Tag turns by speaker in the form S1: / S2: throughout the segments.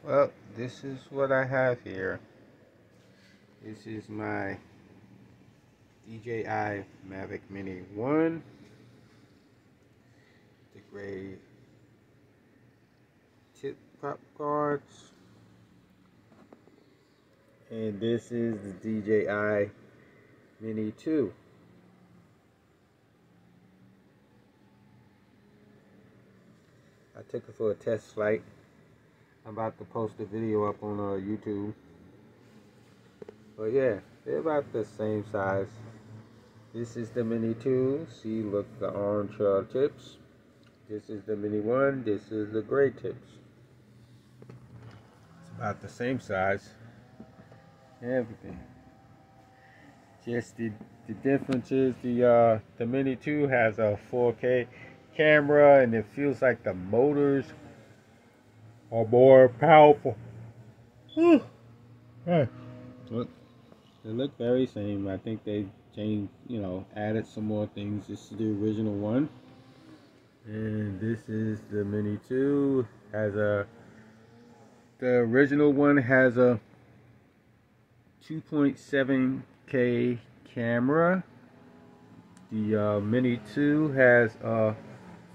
S1: Well, this is what I have here. This is my DJI Mavic Mini 1, the gray tip prop guards, and this is the DJI Mini 2. I took it for a test flight. I'm about to post a video up on YouTube. But yeah, they're about the same size. This is the Mini 2. See, look, the orange tips. This is the Mini 1. This is the gray tips. It's about the same size. Everything. Just the difference is the Mini 2 has a 4K camera, and it feels like the motors are more powerful. Hey, look, they look very same. I think they changed, added some more things. This is the original one, and this is the Mini 2. The original one has a 2.7K camera. The Mini 2 has a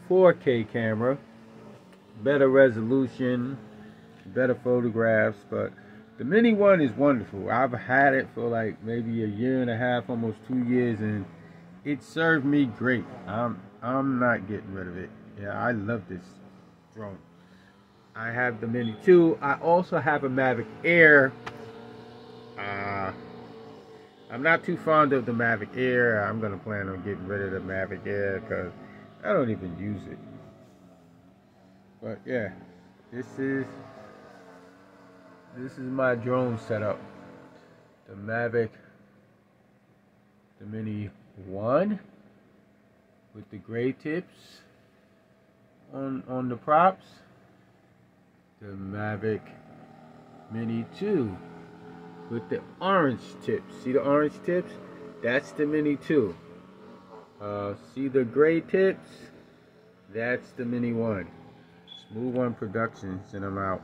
S1: 4K camera, better resolution, better photographs, but the Mini 1 is wonderful. I've had it for like maybe a year and a half, almost 2 years, and it served me great. I'm not getting rid of it. Yeah, I love this drone. I have the Mini 2. I also have a Mavic Air. I'm not too fond of the Mavic Air. I'm gonna plan on getting rid of the Mavic Air because I don't even use it. But yeah, this is my drone setup. The Mavic, the Mini 1 with the gray tips on the props. The Mavic Mini 2 with the orange tips. See the orange tips? That's the Mini 2. See the gray tips? That's the Mini 1. Smooth One Productions, and I'm out.